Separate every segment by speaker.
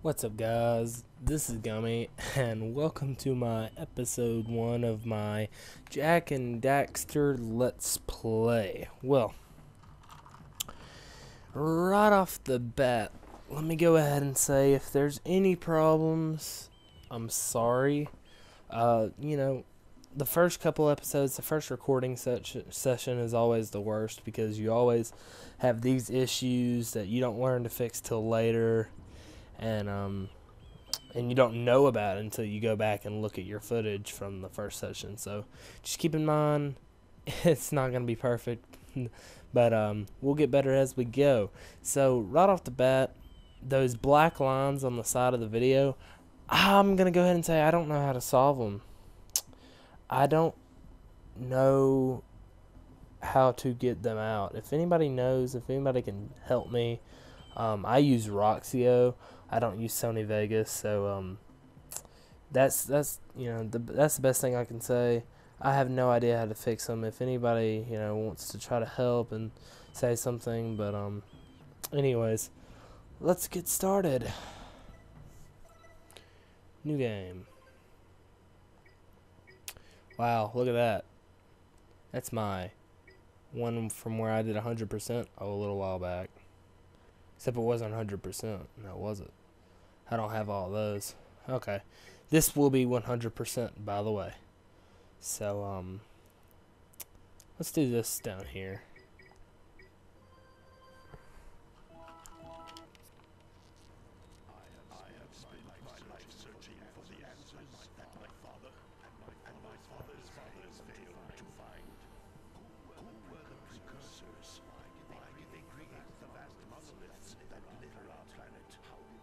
Speaker 1: What's up, guys? This is Gummy, and welcome to my episode 1 of my Jack and Daxter Let's Play. Well, right off the bat, let me go ahead and say if there's any problems, I'm sorry. The first couple episodes, the first recording session is always the worst because you always have these issues that you don't learn to fix till later. And you don't know about it until you go back and look at your footage from the first session. So just keep in mind, it's not going to be perfect, but we'll get better as we go. So right off the bat, those black lines on the side of the video, I'm going to go ahead and say I don't know how to solve them. I don't know how to get them out. If anybody knows, if anybody can help me, I use Roxio. I don't use Sony Vegas, so that's the best thing I can say. I have no idea how to fix them. If anybody wants to try to help and say something, but anyways, let's get started. New game. Wow, look at that. That's my one from where I did 100% a little while back. Except it wasn't 100%. No, was it? I don't have all those. Okay. This will be 100%, by the way. So, let's do this down here.
Speaker 2: I have spent my life searching for the answers that my father and my father's failed to find. Who were the precursors? Why did they create the vast monoliths that litter our planet?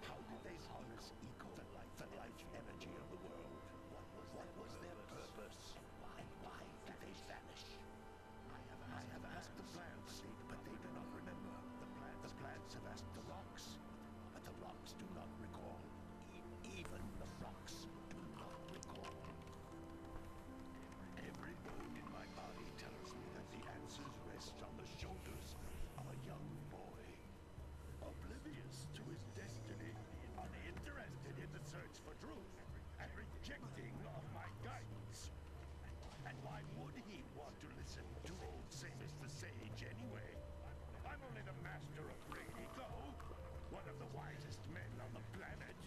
Speaker 2: How did they harness the life energy of the world? What was their purpose? Why did they vanish? I have asked the plants, but they do not remember. The plants have asked the rocks, but the rocks do not recall. Even the rocks do not recall. Every bone in my body tells me that the answers rest on the shoulders of a young boy. Oblivious to his destiny, uninterested in the search for truth, and rejecting of my guidance. And why would he want to listen to old Samus the Sage anyway? I'm only the master of Brady Go, one of the wisest men on the planet.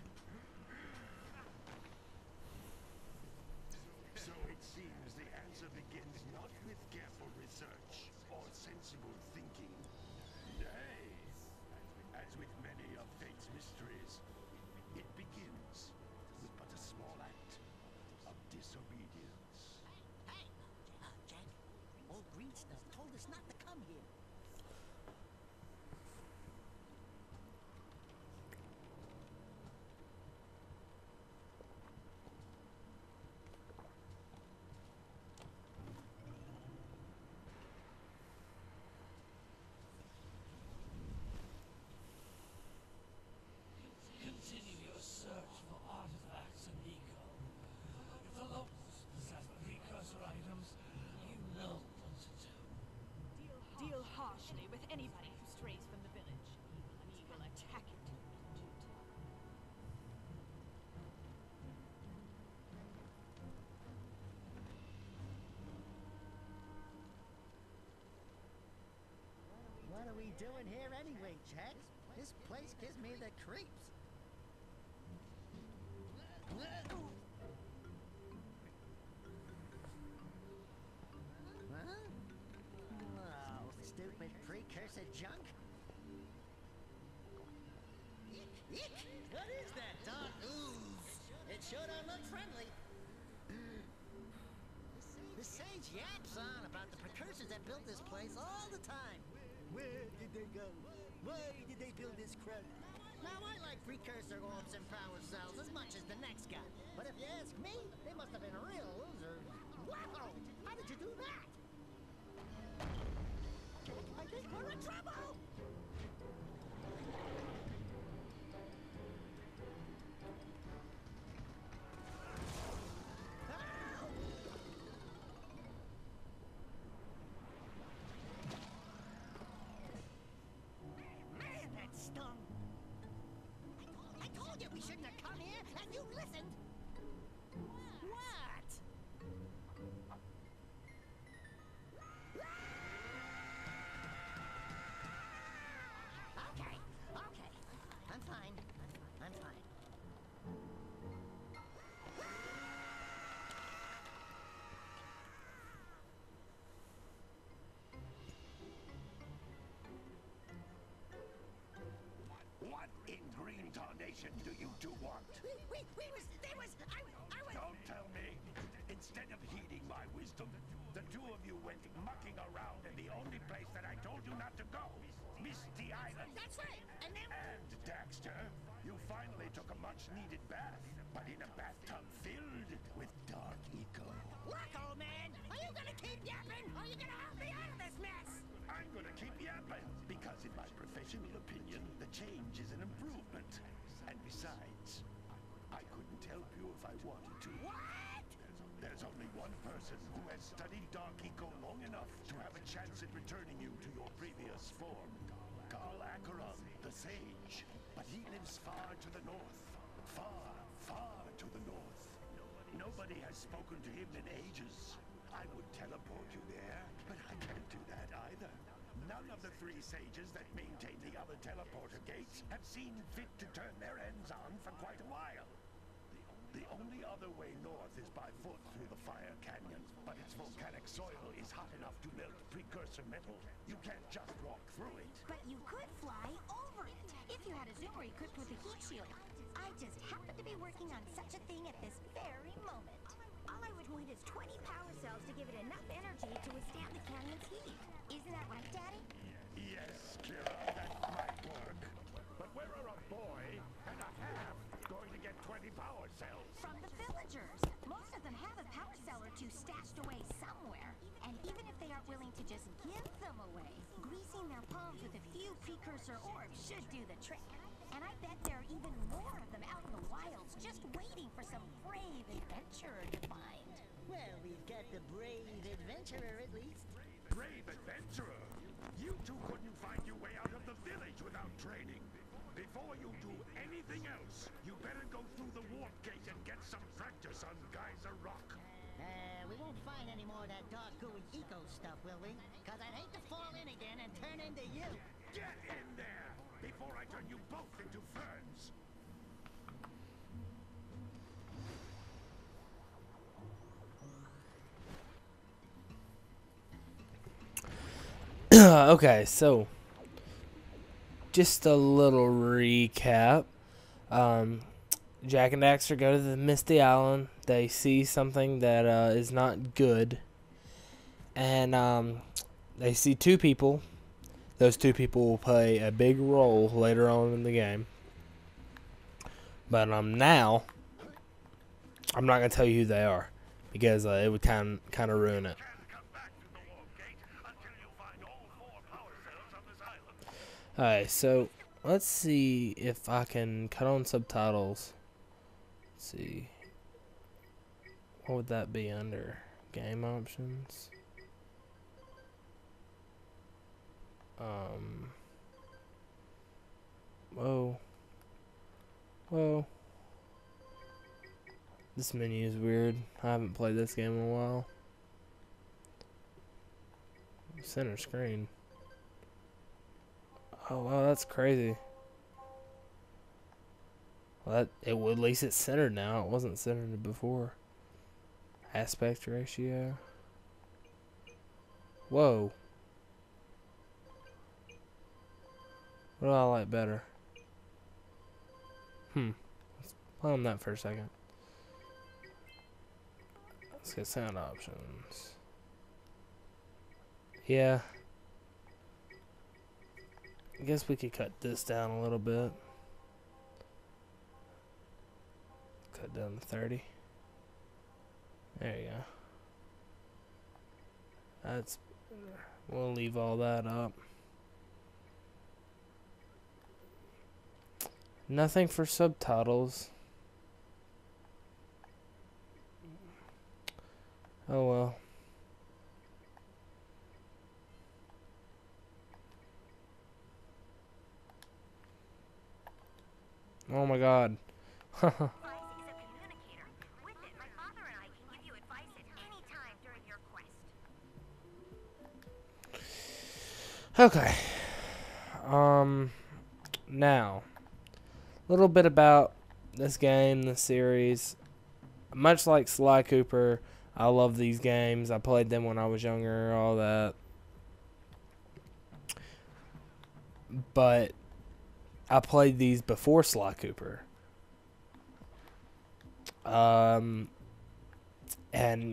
Speaker 2: So it seems the answer begins not with careful research or sensible thinking. Nay, as with many of fate's mysteries, it begins with but a small act of disobedience.
Speaker 3: Hey, Jack, old Green Stuff told us not to come here.
Speaker 4: Continue your search for artifacts and eco. If the locals possess precursor items, you know what to do.
Speaker 5: Deal harshly with anybody who strays from the village. We will attack it in due time.
Speaker 3: What are we doing here anyway, Jack? This place gives me the creeps. Huh? Oh, stupid precursor junk. Eek! What is that dark ooze? It sure don't look friendly. The sage yaps on about the precursors that built this place all the time. Where did they go? Why did they build this crap? Now I like precursor orbs and power cells as much as the next guy. But if you ask me, they must have been real losers. Wow! How did you do that? I think we're in trouble! Man, that stung! I told you we should
Speaker 2: information do you two want? Don't tell me. Instead of heeding my wisdom, the two of you went mucking around in the only place that I told you not to go, Misty Island.
Speaker 3: That's right. And then
Speaker 2: And, Daxter, you finally took a much-needed bath, but in a bathtub filled with dark eco.
Speaker 3: look, old man. Are you gonna keep yapping, or are you gonna help me out of this mess?
Speaker 2: I'm gonna keep yapping, because in my professional opinion, the change is an improvement. And besides, I couldn't help you if I wanted to.
Speaker 3: What?
Speaker 2: There's only one person who has studied Dark Eco long enough to have a chance at returning you to your previous form. Carl Acheron, the Sage. But he lives far to the north. Far, far to the north. Nobody has spoken to him in ages. I would teleport you there, but I can't do that either. None of the three sages that maintain the other teleporter gates have seen fit to turn their ends on for quite a while. The only other way north is by foot through the Fire Canyon, but its volcanic soil is hot enough to melt precursor metal. You can't just walk through it.
Speaker 6: But you could fly over it if you had a zoomer equipped with a heat shield. I just happen to be working on such a thing at this very moment. All I would need is 20 power cells to give it enough energy to withstand the canyon's heat. Isn't that right, Daddy?
Speaker 2: Yes, Kira, that might work. But where are a boy and a half going to get 20 power cells?
Speaker 6: From the villagers. Most of them have a power cell or two stashed away somewhere. And even if they aren't willing to just give them away, greasing their palms with a few precursor orbs should do the trick. And I bet there are even more of them out in the wilds just waiting for some brave adventurer to find.
Speaker 3: Well, we've got the brave adventurer at least.
Speaker 2: Brave adventurer! You two couldn't find your way out of the village without training. Before you do anything else, you better go through the warp gate and get some practice on Geyser Rock.
Speaker 3: We won't find any more of that dark gooey eco stuff, will we? Cause I'd hate to fall in again and turn into you.
Speaker 2: Get in there before I turn you both into ferns.
Speaker 1: Okay, so just a little recap. Jack and Daxter go to the Misty Island. They see something that is not good, and they see two people. Those two people will play a big role later on in the game. But now, I'm not gonna tell you who they are because it would kind of ruin it.
Speaker 2: Can't come back to the warp gate until you find all 4 power cells on this island.
Speaker 1: Alright, so let's see if I can cut on subtitles. Let's see. What would that be under? Game options? Whoa. Whoa. This menu is weird. I haven't played this game in a while. Center screen. Oh wow, that's crazy. Well, at least it's centered now. It wasn't centered before. Aspect ratio. Whoa. What do I like better? Let's play on that for a second. Let's get sound options. Yeah. I guess we could cut this down a little bit. Cut down to 30. There you go. That's better. We'll leave all that up. Nothing for subtitles. Oh well. Oh my god.
Speaker 6: Advice is a communicator. With it, my father and I can give you advice at any time during your quest.
Speaker 1: Okay. Now, a little bit about this game, the series. Much like Sly Cooper, I love these games. I played them when I was younger, all that. But I played these before Sly Cooper. And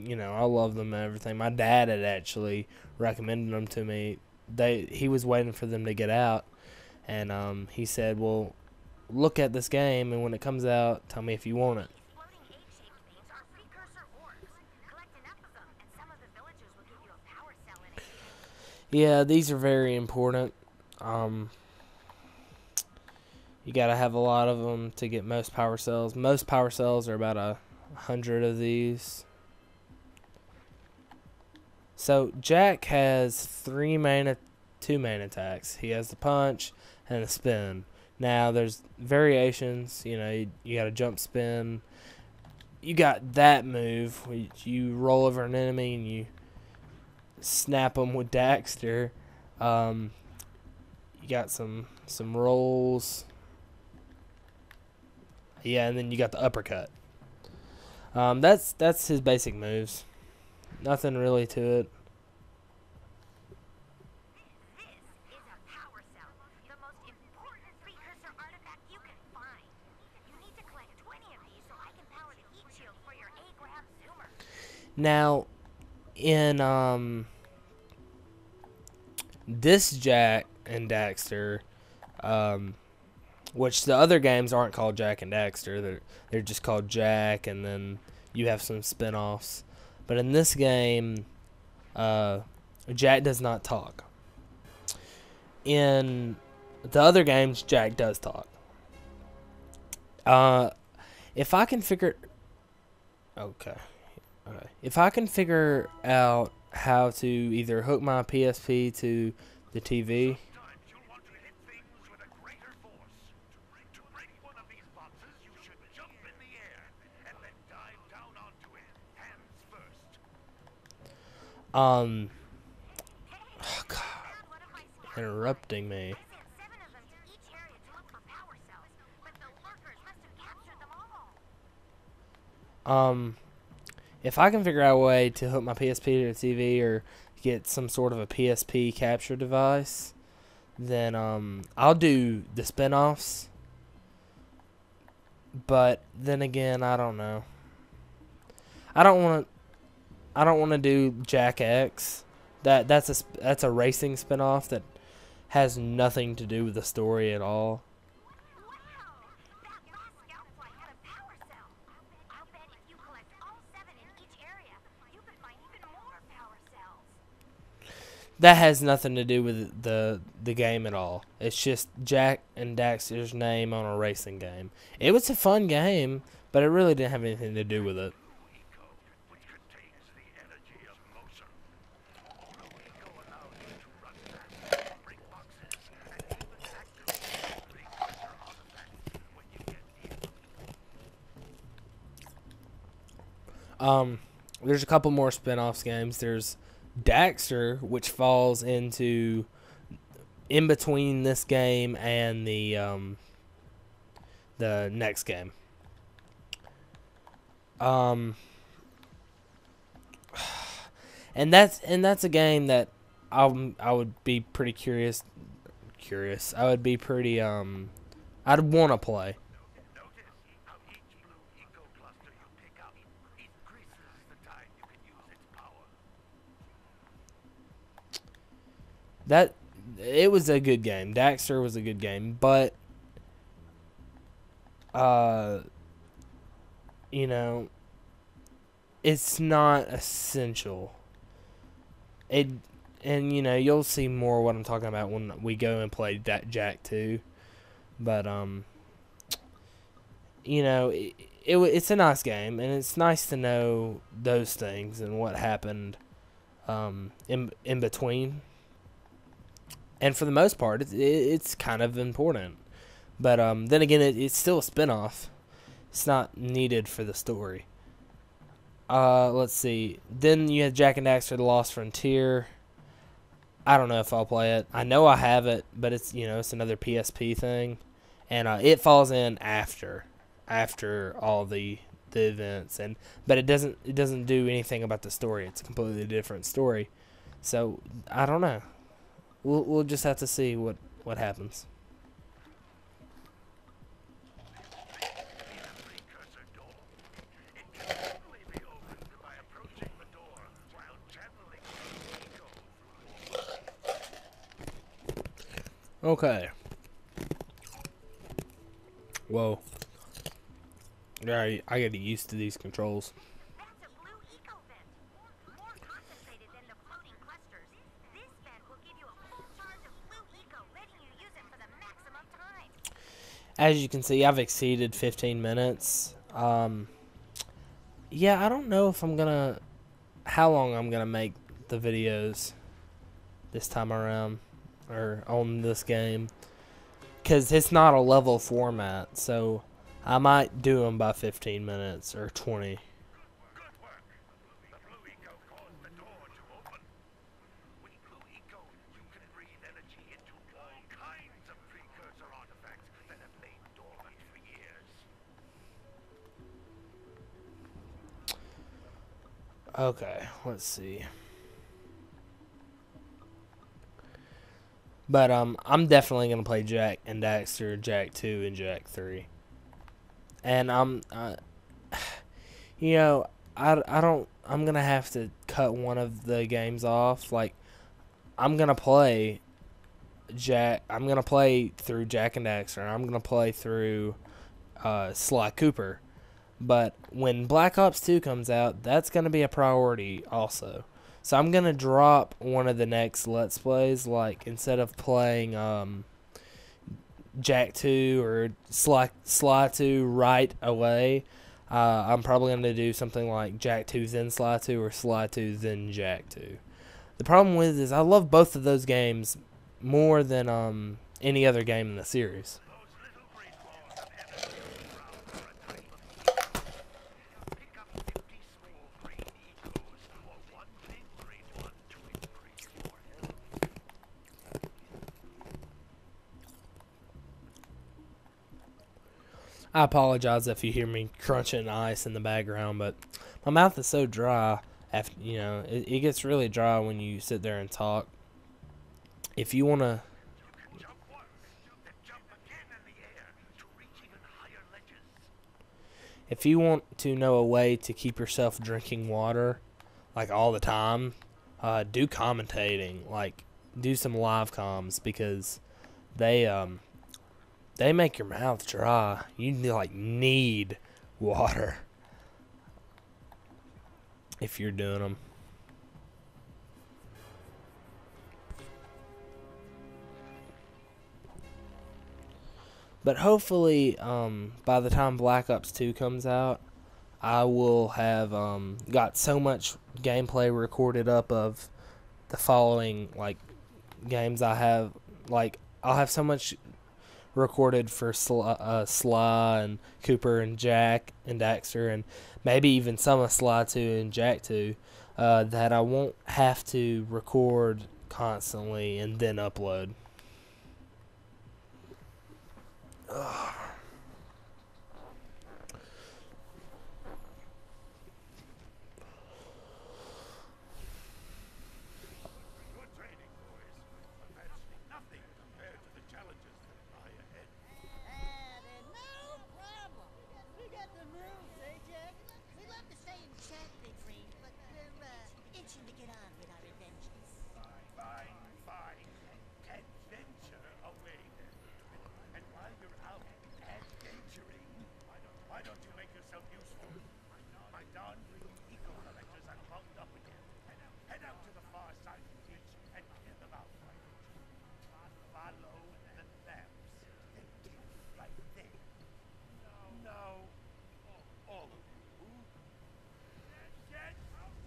Speaker 1: you know, I love them and everything. My dad had actually recommended them to me. He was waiting for them to get out, and he said, "Well, look at this game, and when it comes out, tell me if you want it."
Speaker 6: Floating egg-shaped things are precursor orbs. Collect enough of them, and some of the villagers will give you a power cell in exchange.
Speaker 1: Yeah, these are very important. You gotta have a lot of them to get most power cells. Most power cells are about 100 of these. So Jack has two main attacks. He has the punch and the spin. Now there's variations. You know, you got a jump spin. You got that move. You roll over an enemy and you snap them with daxter. You got some rolls. Yeah, and then you got the uppercut. That's his basic moves. Nothing really to it.
Speaker 6: This is a power cell, the most important precursor artifact you can find. You need to collect 20 of these so I can power the heat shield for your A-grab zoomer.
Speaker 1: Now, in this Jack and Daxter, which the other games aren't called Jack and Daxter, they're just called Jack, and then you have some spin-offs. But in this game, Jack does not talk. In the other games, Jack does talk. If I can figure... Okay. If I can figure out how to either hook my PSP to the TV...
Speaker 2: Sometimes you'll want to hit things with a greater force. To break one of these boxes, you should jump in the air and then dive down onto it, hands first.
Speaker 1: Oh, God.
Speaker 6: Found one of my scouts.
Speaker 1: Interrupting me.
Speaker 6: I sent 7 of them to each area to look for power cells, but the lurkers must have captured them all.
Speaker 1: If I can figure out a way to hook my PSP to the TV or get some sort of a PSP capture device, then I'll do the spin-offs. But then again, I don't know. I don't want to do Jack X. That's a racing spin-off that has nothing to do with the story at all.
Speaker 6: Wow! That last scout flight had a power cell. I'll bet if you collect all 7 in each area, you could find even more power cells.
Speaker 1: That has nothing to do with the game at all. It's just Jack and Daxter's name on a racing game. It was a fun game, but it really didn't have anything to do with it.
Speaker 2: Eco, which contains the energy of motion. Eco allows you to run fast, break boxes, and even activate precursor artifacts when you get near them.
Speaker 1: There's a couple more spin-offs games. There's Daxter, which falls into in between this game and the next game. And that's a game that I would be pretty curious. I would be pretty I'd want to play.
Speaker 2: Notice how each blue eco cluster you pick up increases the time you can use its power.
Speaker 1: That it was a good game. Daxter was a good game, but you know, it's not essential. And you know, you'll see more what I'm talking about when we go and play Jack 2. But you know, it's a nice game, and it's nice to know those things and what happened in between. And for the most part, it's kind of important. But then again, it's still a spin-off. It's not needed for the story. Let's see. Then you have Jack and Daxter: The Lost Frontier. I don't know if I'll play it. I know I have it, but it's it's another PSP thing, and it falls in after all the events, but it doesn't do anything about the story. It's a completely different story. So I don't know. We'll just have to see what happens.
Speaker 2: In a precursor door,
Speaker 1: Okay. Whoa. Alright, I gotta get used to these controls.
Speaker 6: That's a blue eco vent. More concentrated than the floating clusters. This vent will give you a full charge of blue eco, letting you use it for the maximum time.
Speaker 1: As you can see, I've exceeded 15 minutes. Yeah, I don't know if how long I'm gonna make the videos this time around, or on this game, because it's not a level format, so I might do them by 15 minutes or 20.
Speaker 2: Good work. The blue eco caused the door to open. With blue eco, you can breathe energy into all kinds of precursor artifacts that have lain dormant for years.
Speaker 1: Okay, let's see. But I'm definitely gonna play Jak and Daxter, Jak 2 and Jak 3. And you know, I'm gonna have to cut one of the games off. Like, I'm gonna play through Jak and Daxter, and I'm gonna play through Sly Cooper. But when Black Ops 2 comes out, that's gonna be a priority also. So I'm gonna drop one of the next Let's Plays. Like, instead of playing Jak 2 or Sly 2 right away, I'm probably gonna do something like Jak 2 then Sly 2 or Sly 2 then Jak 2. The problem with it is I love both of those games more than any other game in the series.
Speaker 2: Pick up 50 small green ecos, or one big green one to increase your health.
Speaker 1: I apologize if you hear me crunching ice in the background, but my mouth is so dry. After, you know, it gets really dry when you sit there and talk. If you wanna,
Speaker 2: Jump once, then jump again in the air to reach even higher ledges.
Speaker 1: if you want to know a way to keep yourself drinking water, like all the time, do commentating. Like, do some live comms, because they make your mouth dry. You need water if you're doing them. But hopefully, by the time Black Ops 2 comes out, I will have got so much gameplay recorded up of the following games I have. Like, I'll have so much recorded for Sly and Cooper and Jak and Daxter, and maybe even some of Sly 2 and Jak 2, that I won't have to record constantly and then upload.
Speaker 2: Good training, boys, but that's nothing compared to the challenges that lie ahead.
Speaker 3: Then no problem. We got the moves, eh, Jack?
Speaker 6: We'd love to stay and chat, Big Green, but we're itching to get on with our adventures.
Speaker 2: Fine. Adventure away then. And while you're out adventuring, why don't you make yourself useful? My darn green eco collectors are bugged up again. Head out to the far side of the beach and clear them out. Follow the lamps. They're right there. No. All of you. Get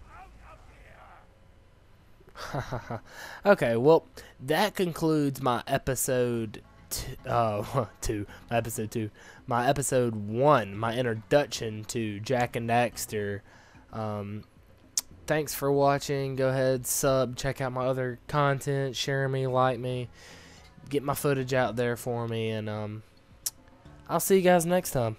Speaker 2: out of here!
Speaker 1: Okay, well, that concludes my episode episode 2, my episode 1, my introduction to Jak and Daxter. Thanks for watching. Go ahead, sub, check out my other content, share me, like me, get my footage out there for me, and I'll see you guys next time.